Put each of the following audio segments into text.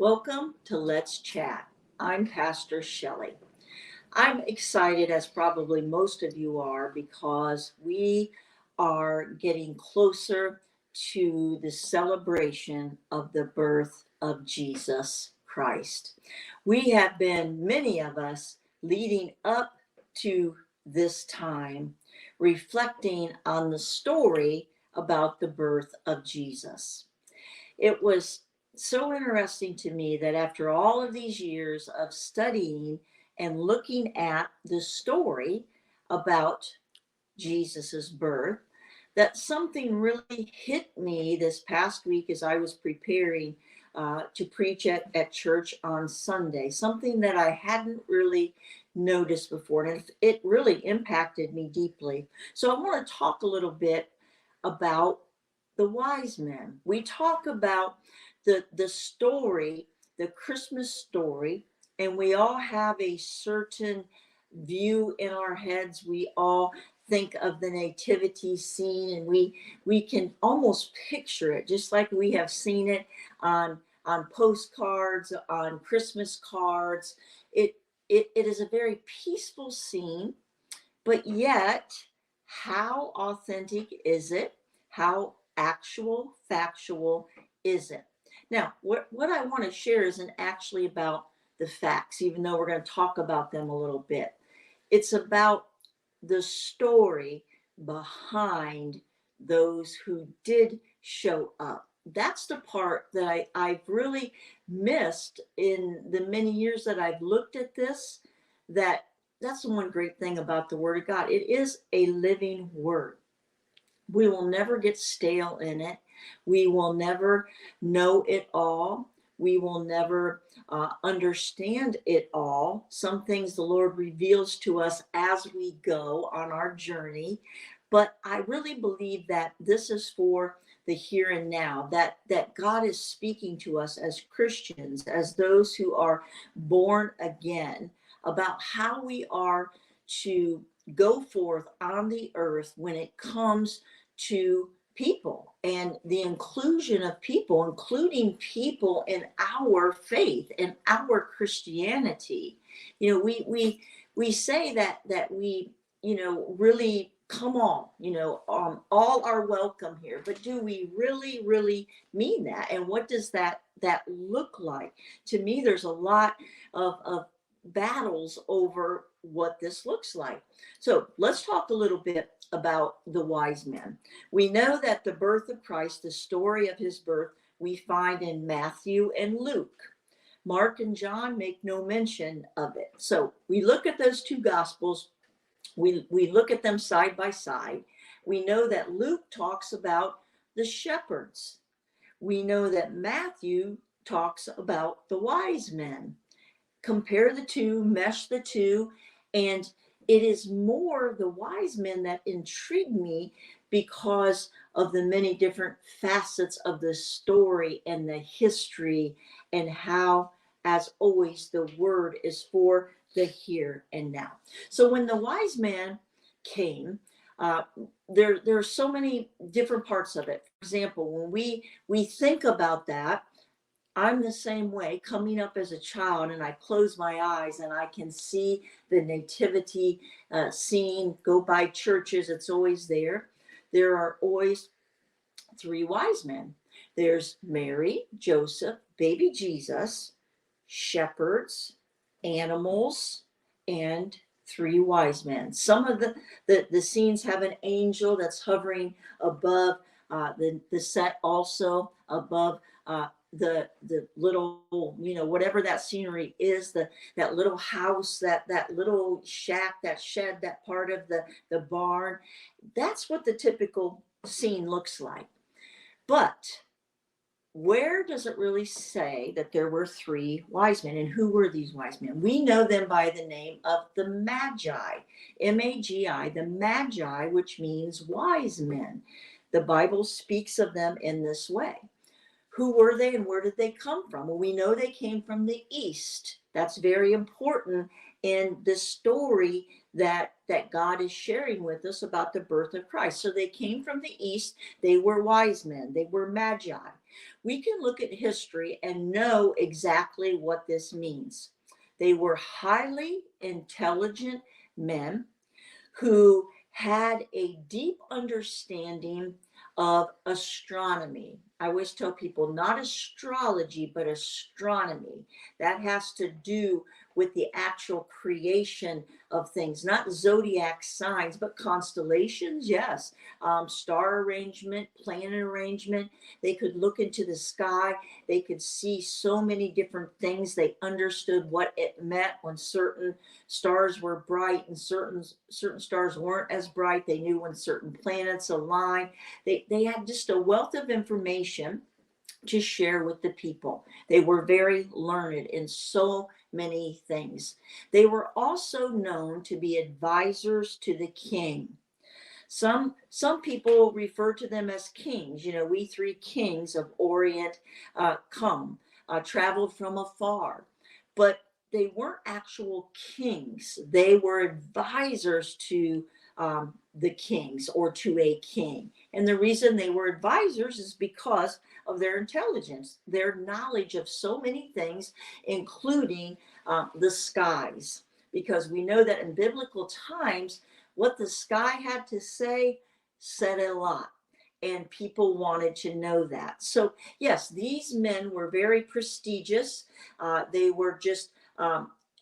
Welcome to Let's Chat. I'm Pastor Shelley. I'm excited, as probably most of you are, because we are getting closer to the celebration of the birth of Jesus Christ. We have been, many of us, leading up to this time, reflecting on the story about the birth of Jesus. It was so interesting to me that after all of these years of studying and looking at the story about Jesus's birth, that something really hit me this past week as I was preparing to preach at church on Sunday, something that I hadn't really noticed before, and it really impacted me deeply. So I want to talk a little bit about the wise men. We talk about the story, the Christmas story, and we all have a certain view in our heads. We all think of the nativity scene, and we can almost picture it, just like we have seen it on postcards, on Christmas cards. It is a very peaceful scene, but yet how authentic is it? How actual, factual is it? Now, what I want to share isn't actually about the facts, even though we're going to talk about them a little bit. It's about the story behind those who did show up. That's the part that I've really missed in the many years that I've looked at this. That's the one great thing about the Word of God. It is a living Word. We will never get stale in it. We will never know it all. We will never understand it all. Some things the Lord reveals to us as we go on our journey. But I really believe that this is for the here and now, that God is speaking to us as Christians, as those who are born again, about how we are to go forth on the earth when it comes to people and the inclusion of people, including people in our faith and our Christianity. You know, we say that we, really come on, all are welcome here, but do we really mean that? And what does that look like? To me, there's a lot of battles over what this looks like. So let's talk a little bit about the wise men. We know that the birth of Christ, the story of his birth, we find in Matthew and Luke. Mark and John make no mention of it. So we look at those two gospels. We look at them side by side. We know that Luke talks about the shepherds. We know that Matthew talks about the wise men. Compare the two, mesh the two, and it is more the wise men that intrigue me because of the many different facets of the story and the history, and how, as always, the word is for the here and now. So when the wise man came, there are so many different parts of it. For example, when we think about that, I'm the same way, coming up as a child, and I close my eyes and I can see the nativity scene, go by churches, it's always there. There are always three wise men. There's Mary, Joseph, baby Jesus, shepherds, animals, and three wise men. Some of the scenes have an angel that's hovering above the set, also above the little, whatever that scenery is, that little house, that little shack, that shed, that part of the barn. That's what the typical scene looks like. But where does it really say that there were three wise men? And who were these wise men? We know them by the name of the Magi, M-A-G-I, the Magi, which means wise men. The Bible speaks of them in this way. Who were they and where did they come from? Well, we know they came from the East. That's very important in the story that God is sharing with us about the birth of Christ. So they came from the East. They were wise men. They were Magi. We can look at history and know exactly what this means. They were highly intelligent men who had a deep understanding of astronomy. I always tell people not astrology, but astronomy. That has to do with the actual creation of things, not zodiac signs, but constellations, yes. Star arrangement, planet arrangement. They could look into the sky. They could see so many different things. They understood what it meant when certain stars were bright and certain stars weren't as bright. They knew when certain planets aligned. They had just a wealth of information to share with the people. They were very learned in so many things. They were also known to be advisors to the king. Some people refer to them as kings. You know, we three kings of Orient traveled from afar, but they weren't actual kings. They were advisors to the kings or to a king. And the reason they were advisors is because of their intelligence, their knowledge of so many things, including the skies. Because we know that in biblical times, what the sky had to say said a lot. And people wanted to know that. So, yes, these men were very prestigious. They were just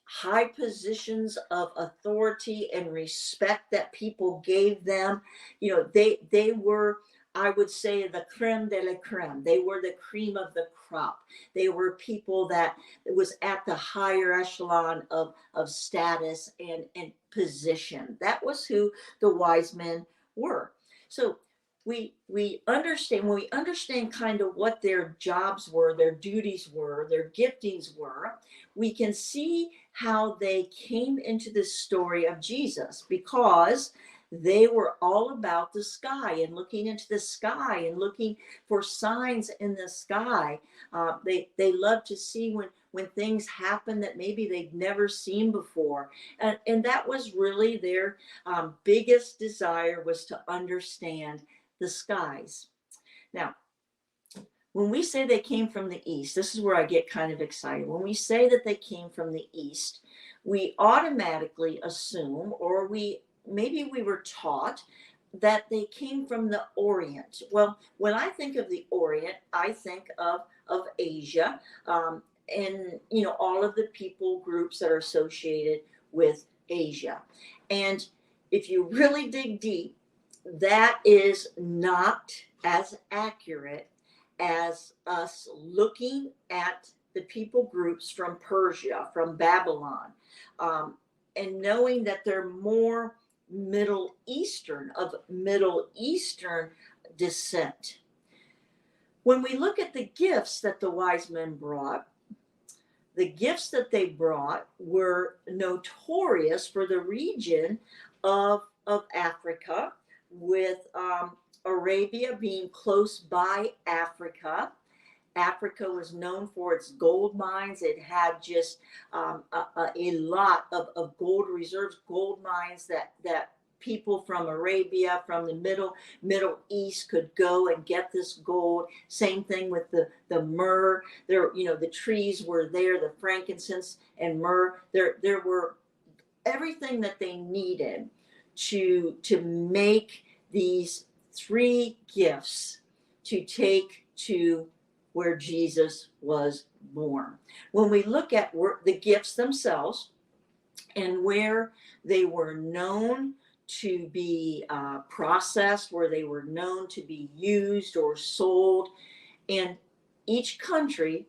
high positions of authority and respect that people gave them. You know, they were, I would say, the creme de la creme. They were the cream of the crop. They were people that was at the higher echelon of status and position. That was who the wise men were. So we understand, when we understand kind of what their jobs were, their duties were, their giftings were, we can see how they came into the story of Jesus, because they were all about the sky and looking into the sky and looking for signs in the sky. They love to see when things happen that maybe they've never seen before. And that was really their biggest desire, was to understand the skies. Now, when we say they came from the east, this is where I get kind of excited. When we say that they came from the east, we automatically assume, or maybe we were taught, that they came from the Orient. Well, when I think of the Orient, I think of Asia, and you know, all of the people groups that are associated with Asia. And if you really dig deep, that is not as accurate as us looking at the people groups from Persia, from Babylon, and knowing that they're more Middle Eastern, of Middle Eastern descent. When we look at the gifts that the wise men brought, the gifts that they brought were notorious for the region of Africa, with Arabia being close by Africa. Africa was known for its gold mines. It had just a lot of gold reserves, gold mines that people from Arabia, from the Middle East could go and get this gold. Same thing with the myrrh. There, you know, the trees were there, the frankincense and myrrh. There were everything that they needed to make these three gifts to take to where Jesus was born. When we look at the gifts themselves and where they were known to be processed, where they were known to be used or sold, and each country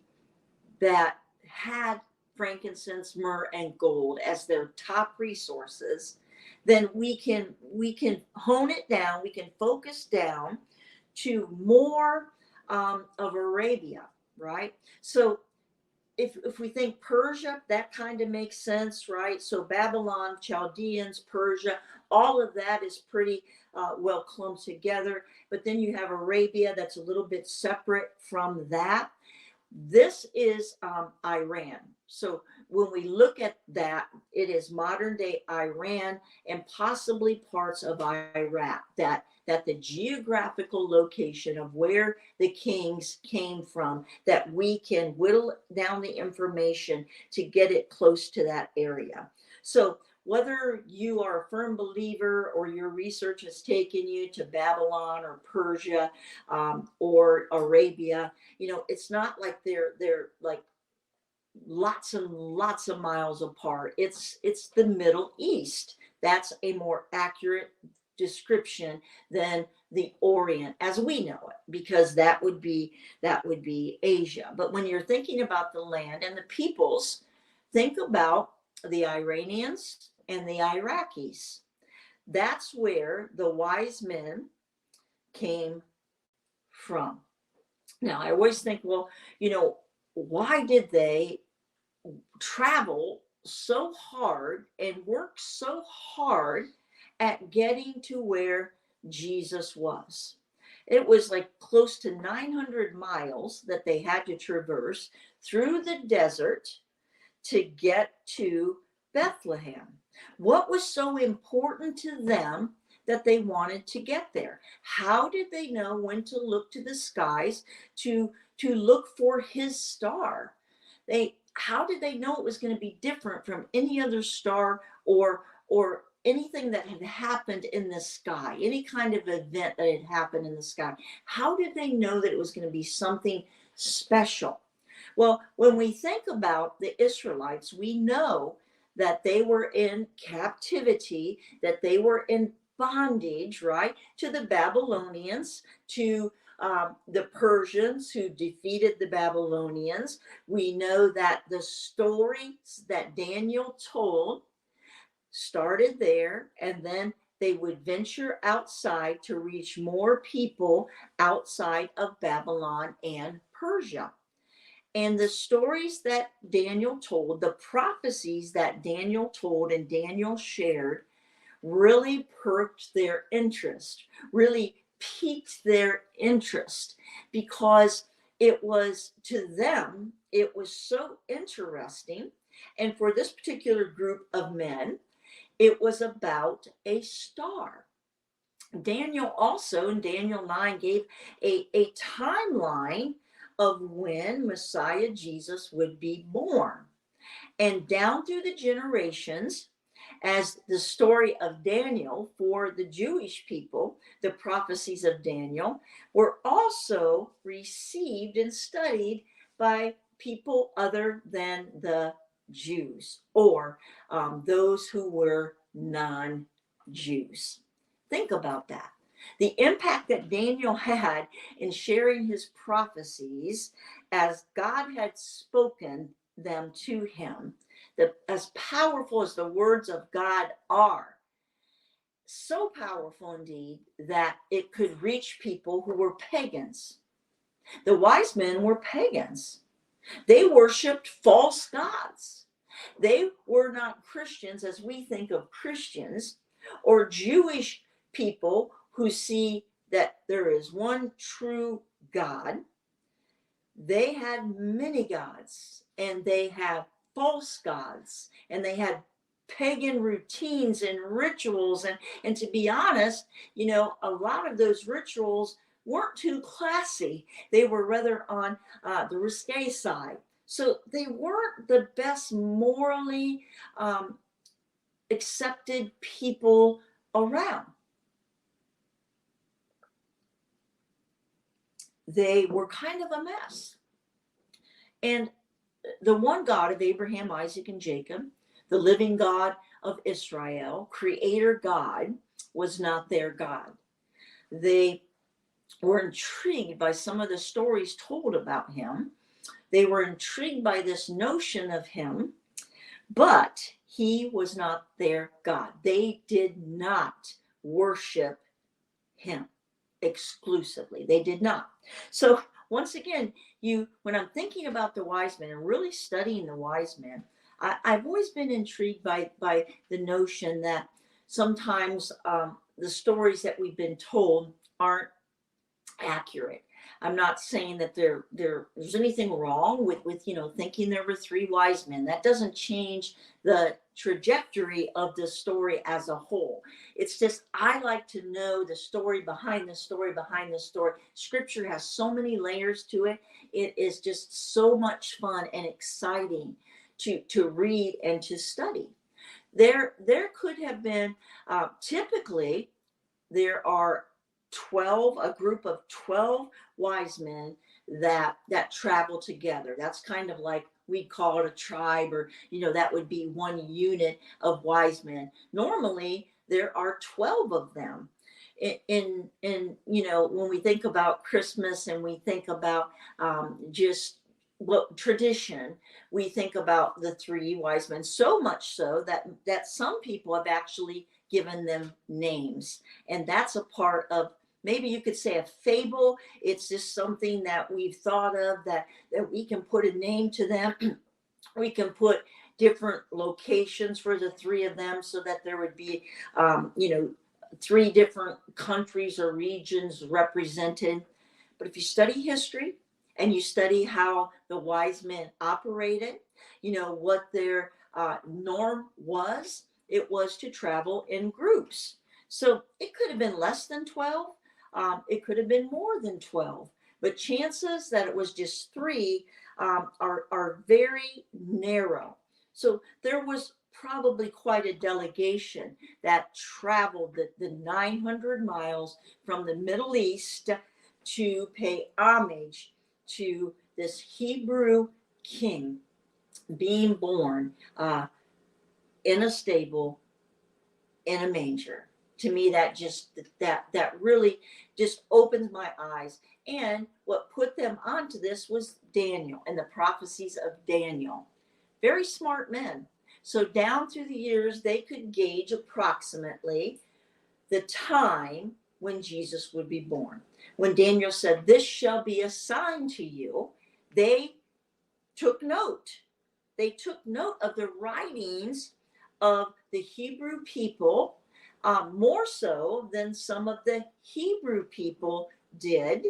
that had frankincense, myrrh, and gold as their top resources, then we can hone it down, we can focus down to more of Arabia, right? So if we think Persia, that kind of makes sense, right? So Babylon, Chaldeans, Persia, all of that is pretty well clumped together. But then you have Arabia, that's a little bit separate from that. This is Iran. So when we look at that, it is modern day Iran and possibly parts of Iraq, that the geographical location of where the kings came from, that we can whittle down the information to get it close to that area. So whether you are a firm believer or your research has taken you to Babylon or Persia, or Arabia, it's not like they're like lots and lots of miles apart. It's the Middle East. That's a more accurate description than the Orient as we know it, because that would be Asia. But when you're thinking about the land and the peoples, think about the Iranians and the Iraqis. That's where the wise men came from. Now, I always think, well, why did they travel so hard and work so hard at getting to where Jesus was? It was like close to 900 miles that they had to traverse through the desert to get to Bethlehem. What was so important to them that they wanted to get there? How did they know when to look to the skies to look for his star? How did they know it was going to be different from any other star or anything that had happened in the sky, any kind of event that had happened in the sky? How did they know that it was going to be something special? Well, when we think about the Israelites, we know that they were in captivity, that they were in bondage, right, to the Babylonians, to the Persians who defeated the Babylonians. We know that the stories that Daniel told started there, and then they would venture outside to reach more people outside of Babylon and Persia. And the stories that Daniel told, the prophecies that Daniel told and Daniel shared, really perked their interest, really piqued their interest, because it was, to them, it was so interesting. And for this particular group of men, it was about a star. Daniel also, in Daniel 9, gave a timeline of when Messiah Jesus would be born. And down through the generations, as the story of Daniel for the Jewish people, the prophecies of Daniel, were also received and studied by people other than the Jews, or those who were non-Jews. Think about that. The impact that Daniel had in sharing his prophecies as God had spoken them to him, as powerful as the words of God are, so powerful indeed that it could reach people who were pagans. The wise men were pagans. They worshiped false gods. They were not Christians as we think of Christians, or Jewish people who see that there is one true God. They had many gods, and they had false gods, and they had pagan routines and rituals. And to be honest, a lot of those rituals weren't too classy. They were rather on the risque side. So they weren't the best morally accepted people around. They were kind of a mess. And the one God of Abraham, Isaac, and Jacob, the living God of Israel, creator God, was not their God. They were intrigued by some of the stories told about him. They were intrigued by this notion of him, but he was not their God. They did not worship him exclusively. They did not. So once again, when I'm thinking about the wise men and really studying the wise men, I've always been intrigued by the notion that sometimes the stories that we've been told aren't accurate. I'm not saying that there's anything wrong with thinking there were three wise men. That doesn't change the trajectory of the story as a whole. It's just I like to know the story behind the story behind the story. Scripture has so many layers to it. It is just so much fun and exciting to read and to study. There could have been typically there are 12, a group of 12 wise men that travel together. That's kind of like we call it a tribe, or that would be one unit of wise men. Normally there are 12 of them. When we think about Christmas and we think about just what tradition, we think about the three wise men, so much so that some people have actually given them names. And that's a part of, maybe you could say, a fable. It's just something that we've thought of, that we can put a name to them. We can put different locations for the three of them, so that there would be three different countries or regions represented. But if you study history and you study how the wise men operated, what their norm was, it was to travel in groups. So it could have been less than 12. It could have been more than 12. But chances that it was just three are very narrow. So there was probably quite a delegation that traveled the 900 miles from the Middle East to pay homage to this Hebrew king being born in a stable, in a manger. To me, that really just opens my eyes. And what put them onto this was Daniel and the prophecies of Daniel. Very smart men. So down through the years, they could gauge approximately the time when Jesus would be born. When Daniel said, "This shall be a sign to you," they took note. They took note of the writings of the Hebrew people, more so than some of the Hebrew people did,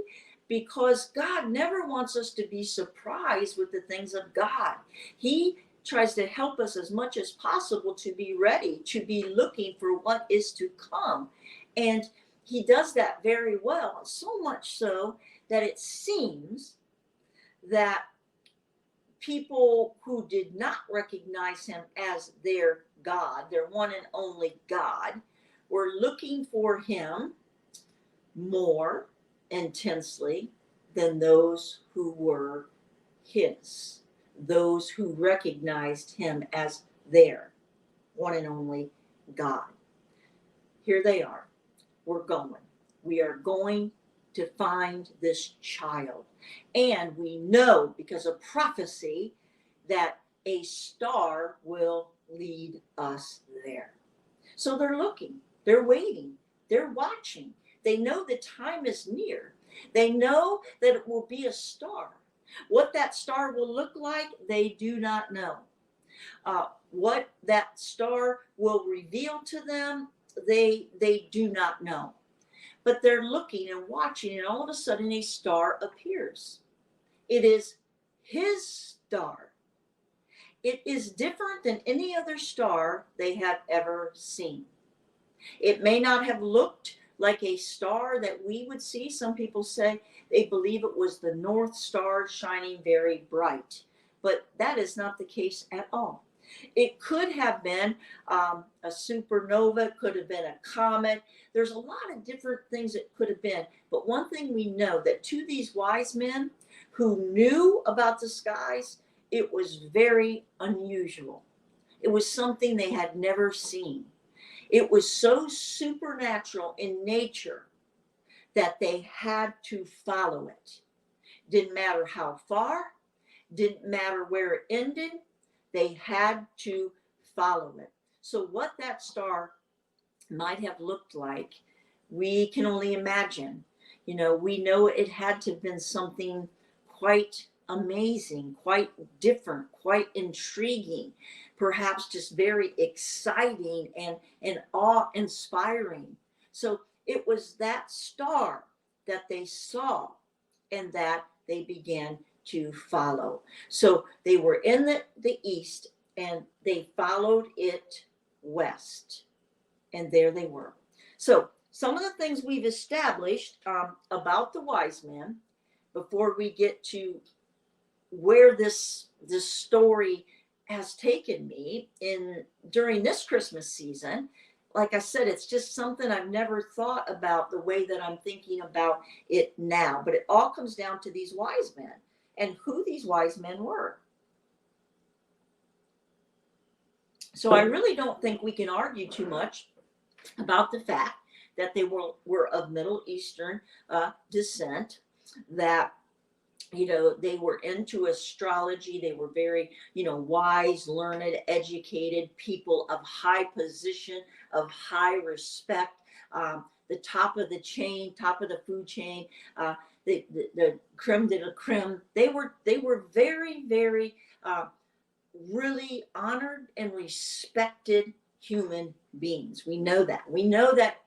because God never wants us to be surprised with the things of God. He tries to help us as much as possible to be ready, to be looking for what is to come. And he does that very well, so much so that it seems that people who did not recognize him as their God, their one and only God, were looking for him more intensely than those who were his, those who recognized him as their one and only God. Here they are. We're going. We are going to find this child. And we know, because of prophecy, that a star will lead us there. So they're looking, they're waiting, they're watching. They know the time is near. They know that it will be a star. What that star will look like, they do not know. What that star will reveal to them, they do not know. But they're looking and watching, and all of a sudden a star appears. It is his star. It is different than any other star they have ever seen. It may not have looked like a star that we would see. Some people say they believe it was the North Star shining very bright, but that is not the case at all. It could have been a supernova, it could have been a comet. There's a lot of different things it could have been. But one thing we know, that to these wise men who knew about the skies, it was very unusual. It was something they had never seen. It was so supernatural in nature that they had to follow it. Didn't matter how far, didn't matter where it ended, they had to follow it. So what that star might have looked like, we can only imagine. We know it had to have been something quite amazing, quite different, quite intriguing, perhaps just very exciting and awe-inspiring. So it was that star that they saw and that they began to follow. So they were in the east, and they followed it west, and there they were. So some of the things we've established about the wise men before we get to where this story has taken me in during this Christmas season. Like I said, it's just something I've never thought about the way that I'm thinking about it now. But it all comes down to these wise men and who these wise men were. So I really don't think we can argue too much about the fact that they were of Middle Eastern descent, that they were into astrology. They were very, wise, learned, educated people of high position, of high respect, the top of the chain, top of the food chain, the creme de la creme. They were very, very, really honored and respected human beings. We know that. We know that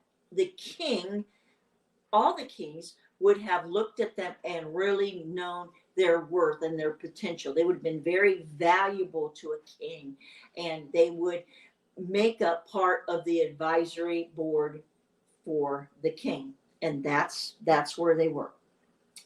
all the kings would have looked at them and really known their worth and their potential. They would have been very valuable to a king, and they would make up part of the advisory board for the king. And that's where they were.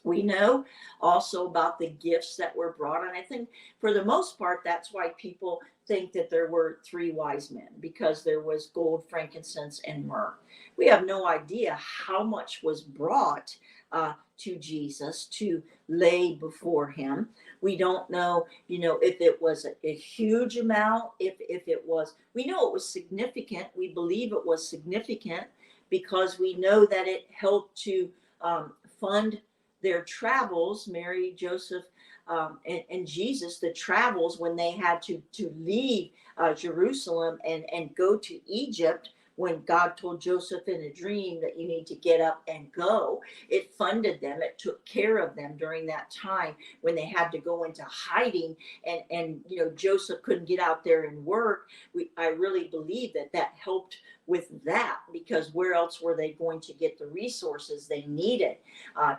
We know also about the gifts that were brought. And I think for the most part, that's why people think that there were 3 wise men, because there was gold, frankincense, and myrrh. We have no idea how much was brought to Jesus to lay before him. We don't know, if it was a huge amount, if it was, we know it was significant. We believe it was significant because we know that it helped to fund their travels, Mary, Joseph, and Jesus, the travels when they had to leave Jerusalem and go to Egypt, when God told Joseph in a dream that you need to get up and go. It funded them. It took care of them during that time when they had to go into hiding, and Joseph couldn't get out there and work. I really believe that helped with that, because where else were they going to get the resources they needed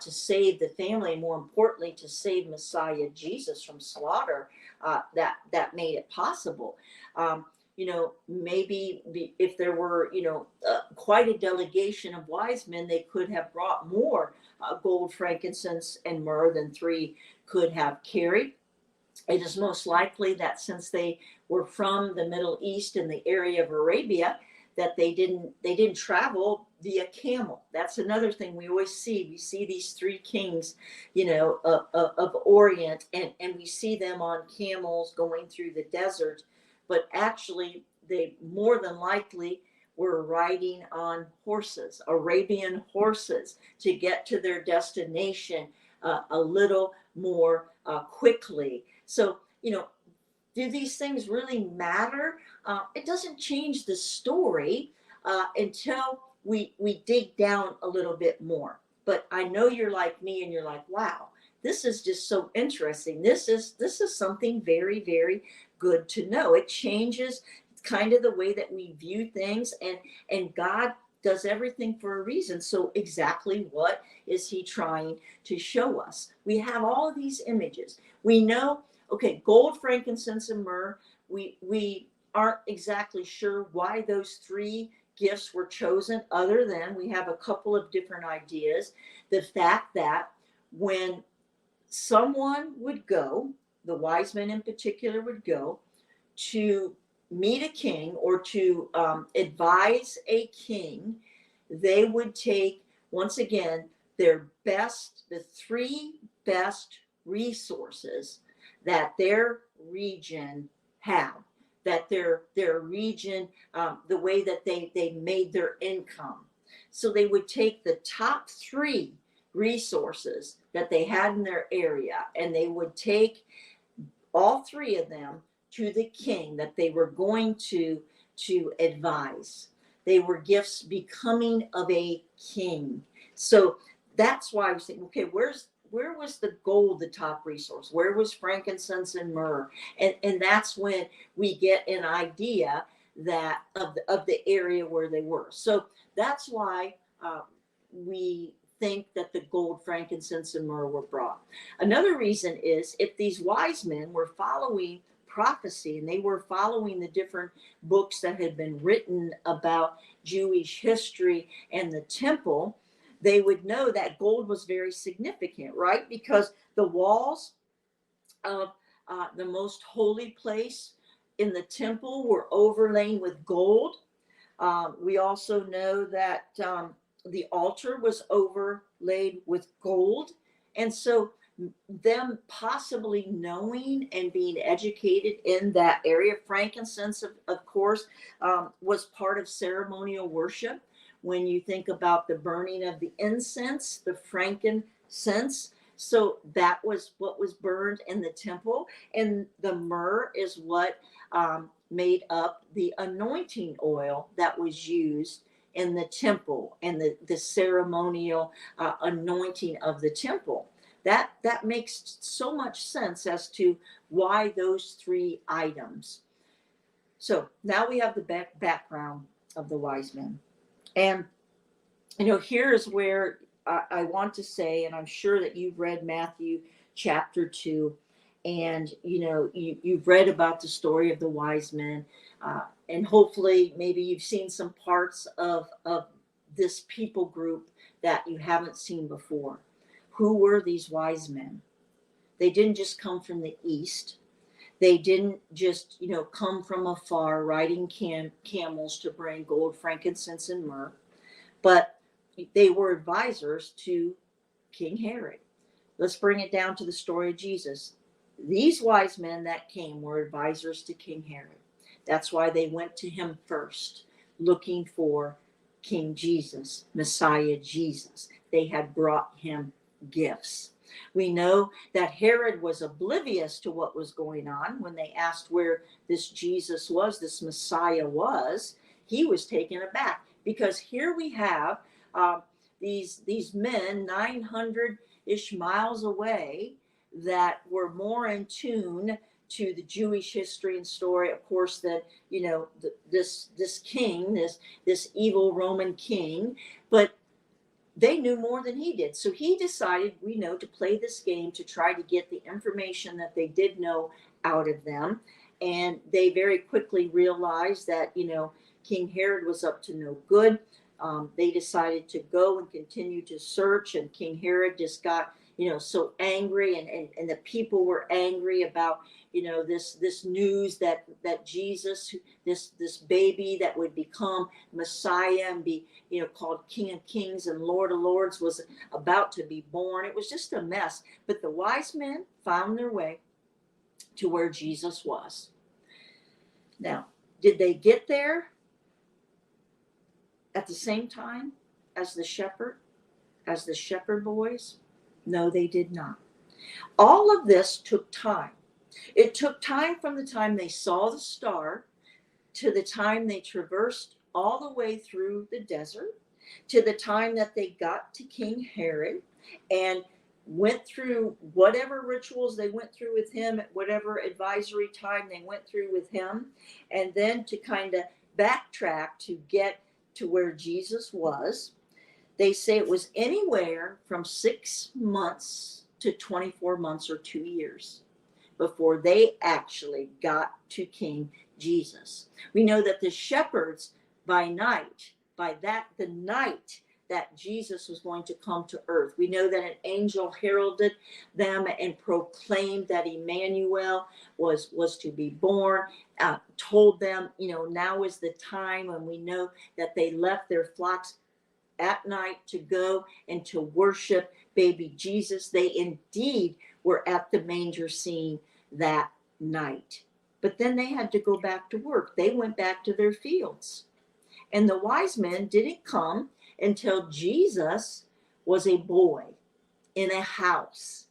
to save the family, and more importantly, to save Messiah Jesus from slaughter? That made it possible. Maybe if there were, quite a delegation of wise men, they could have brought more gold, frankincense, and myrrh than 3 could have carried. It is most likely that since they were from the Middle East and the area of Arabia, that they didn't travel via camel. That's another thing we always see. We see these 3 kings, of Orient, and we see them on camels going through the desert. But actually, they more than likely were riding on horses, Arabian horses, to get to their destination a little more quickly. So, do these things really matter? It doesn't change the story until we dig down a little bit more. But I know you're like me, and you're like, wow, this is just so interesting. This is something very, very good to know. It changes kind of the way that we view things, and God does everything for a reason. So exactly what is he trying to show us? We have all of these images. We know, okay, gold, frankincense, and myrrh. We aren't exactly sure why those 3 gifts were chosen, other than we have a couple of different ideas. The fact that when someone would go, the wise men in particular would go to meet a king or to advise a king, they would take, once again, the 3 best resources that their region had, that their region, the way that they made their income. So they would take the top 3 resources that they had in their area, and they would take all 3 of them to the king that they were going to advise. They were gifts becoming of a king. So that's why I was thinking, okay, where was the gold, the top resource? Where was frankincense and myrrh? And that's when we get an idea of the area where they were. So that's why we think that the gold, frankincense, and myrrh were brought. Another reason is if these wise men were following prophecy and they were following the different books that had been written about Jewish history and the temple, they would know that gold was very significant, right? Because the walls of the most holy place in the temple were overlain with gold. We also know that the altar was overlaid with gold. And so them possibly knowing and being educated in that area, frankincense, of course, was part of ceremonial worship. When you think about the burning of the incense, the frankincense, so that was what was burned in the temple. And the myrrh is what made up the anointing oil that was used in the temple and the ceremonial anointing of the temple. That makes so much sense as to why those three items. So now we have the background of the wise men. And, here's where I want to say, and I'm sure that you've read Matthew chapter 2, and, you've read about the story of the wise men, and hopefully maybe you've seen some parts of this people group that you haven't seen before. Who were these wise men? They didn't just come from the east. They didn't just, come from afar riding camels to bring gold, frankincense, and myrrh, but they were advisors to King Herod. Let's bring it down to the story of Jesus. These wise men that came were advisors to King Herod. That's why they went to him first, looking for King Jesus, Messiah Jesus. They had brought him gifts. We know that Herod was oblivious to what was going on. When they asked where this Jesus was, this Messiah was, he was taken aback, because here we have these men 900-ish miles away that were more in tune to the Jewish history and story, of course, that this king, this evil Roman king, but they knew more than he did. So he decided, to play this game to try to get the information that they did know out of them. And they very quickly realized that, King Herod was up to no good. They decided to go and continue to search, and King Herod just got, so angry, and the people were angry about, this news that Jesus, this baby that would become Messiah and be, called King of Kings and Lord of Lords, was about to be born. It was just a mess. But the wise men found their way to where Jesus was. Now, did they get there at the same time as the shepherd boys? No, they did not. All of this took time. It took time from the time they saw the star to the time they traversed all the way through the desert, to the time that they got to King Herod and went through whatever rituals they went through with him, at whatever advisory time they went through with him, and then to kind of backtrack to get to where Jesus was. They say it was anywhere from 6 months to 24 months or 2 years before they actually got to King Jesus. We know that the shepherds the night that Jesus was going to come to earth, we know that an angel heralded them and proclaimed that Emmanuel was to be born, told them, now is the time. And we know that they left their flocks at night to go and to worship baby Jesus. They indeed were at the manger scene that night. But then they had to go back to work. They went back to their fields. And the wise men didn't come until Jesus was a boy in a house.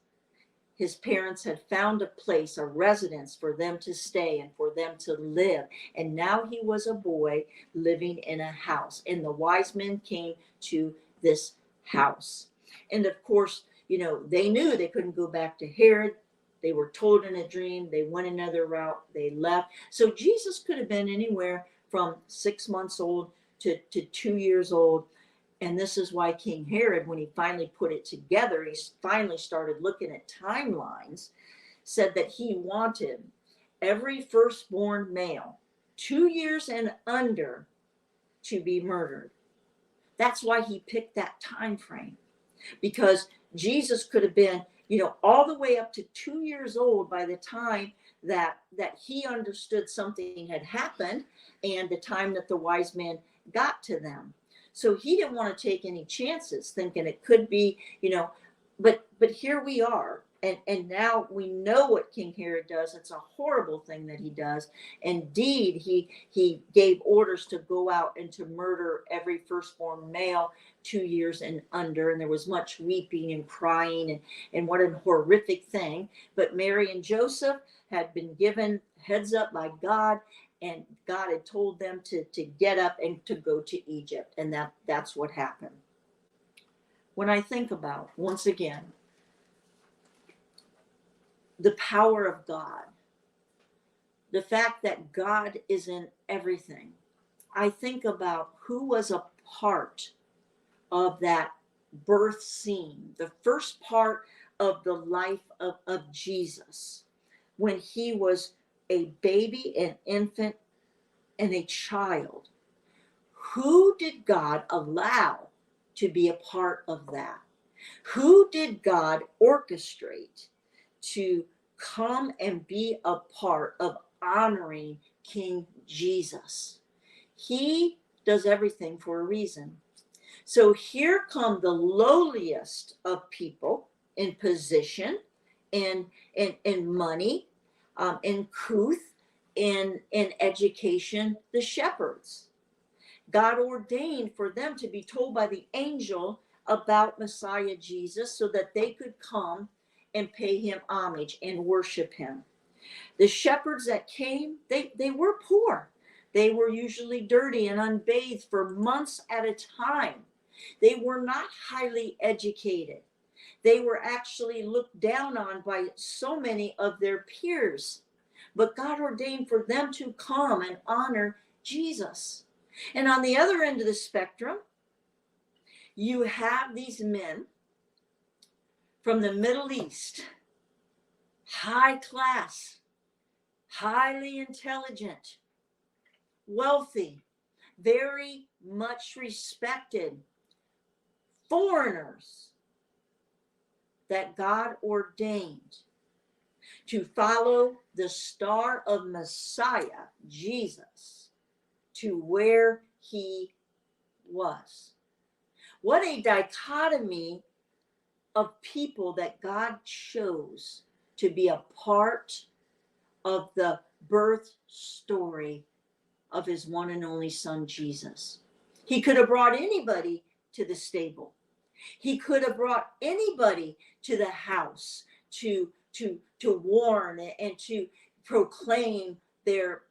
His parents had found a place, a residence for them to stay and for them to live. And now he was a boy living in a house. And the wise men came to this house. And of course, they knew they couldn't go back to Herod. They were told in a dream. They went another route. They left. So Jesus could have been anywhere from 6 months old to 2 years old. And this is why King Herod, when he finally put it together, he finally started looking at timelines, said that he wanted every firstborn male 2 years and under to be murdered. That's why he picked that time frame, because Jesus could have been, all the way up to 2 years old by the time that he understood something had happened and the time that the wise men got to them. So he didn't want to take any chances, thinking it could be, but here we are. And now we know what King Herod does. It's a horrible thing that he does. Indeed, he gave orders to go out and to murder every firstborn male 2 years and under. And there was much weeping and crying, and what a horrific thing. But Mary and Joseph had been given heads up by God, and God had told them to get up and to go to Egypt. And that's what happened. When I think about, once again, the power of God, the fact that God is in everything, I think about who was a part of that birth scene, the first part of the life of Jesus, when he was a baby, an infant, and a child. Who did God allow to be a part of that? Who did God orchestrate to come and be a part of honoring King Jesus? He does everything for a reason. So here come the lowliest of people in position, in money, in couth, in education, the shepherds. God ordained for them to be told by the angel about Messiah Jesus so that they could come and pay him homage and worship him. The shepherds that came, they were poor. They were usually dirty and unbathed for months at a time. They were not highly educated. They were actually looked down on by so many of their peers. But God ordained for them to come and honor Jesus. And on the other end of the spectrum, you have these men from the Middle East, high class, highly intelligent, wealthy, very much respected foreigners that God ordained to follow the star of Messiah, Jesus, to where he was. What a dichotomy of people that God chose to be a part of the birth story of his one and only son, Jesus. He could have brought anybody to the stable. He could have brought anybody to the house to warn and to proclaim their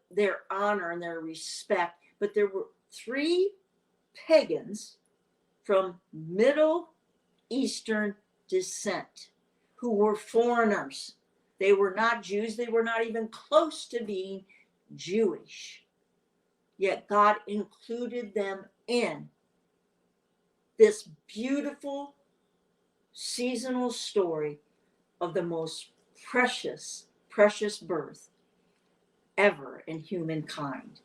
honor and their respect. But there were 3 pagans from Middle Eastern descent who were foreigners. They were not Jews. They were not even close to being Jewish. Yet God included them in this beautiful seasonal story of the most precious birth ever in humankind.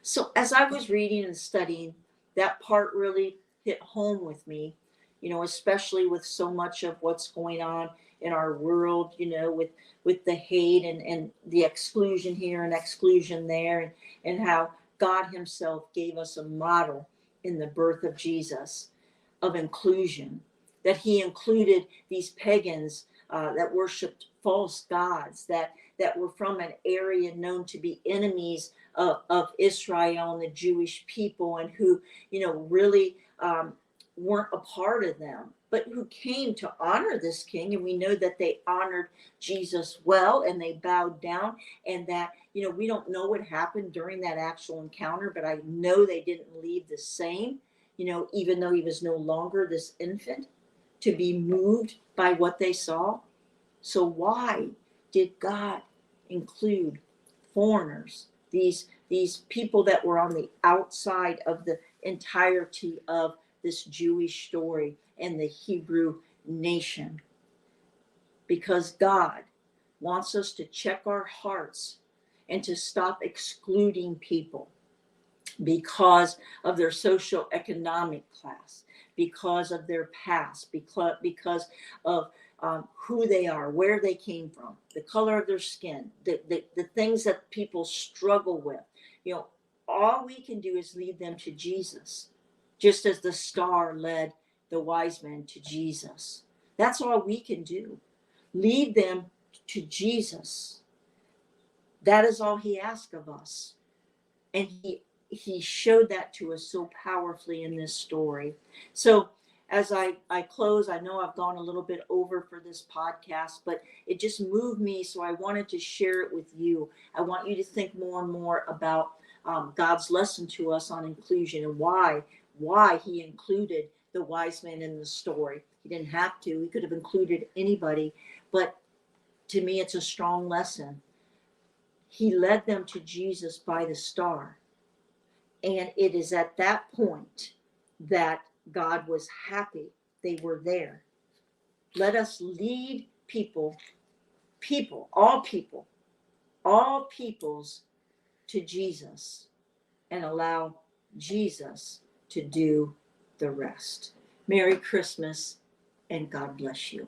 So as I was reading and studying, that part really hit home with me, especially with so much of what's going on in our world, with the hate and the exclusion here and exclusion there, and how God himself gave us a model in the birth of Jesus of inclusion, that he included these pagans that worshiped false gods, that were from an area known to be enemies of Israel and the Jewish people, and who, really weren't a part of them, but who came to honor this king. And we know that they honored Jesus well, and they bowed down, and that, we don't know what happened during that actual encounter, but I know they didn't leave the same, even though he was no longer this infant, to be moved by what they saw. So why did God include foreigners, these people that were on the outside of the entirety of this Jewish story and the Hebrew nation, because God wants us to check our hearts and to stop excluding people because of their social economic class, because of their past, because of who they are, where they came from, the color of their skin, the things that people struggle with. You know, all we can do is lead them to Jesus, just as the star led the wise men to Jesus. That's all we can do. Lead them to Jesus. That is all he asks of us. And he showed that to us so powerfully in this story. So as I close, I know I've gone a little bit over for this podcast, but it just moved me, so I wanted to share it with you. I want you to think more and more about God's lesson to us on inclusion and why he included the wise men in the story. He didn't have to. He could have included anybody, but to me, it's a strong lesson. He led them to Jesus by the star. And it is at that point that God was happy they were there. Let us lead all peoples to Jesus, and allow Jesus to do the rest. Merry Christmas, and God bless you.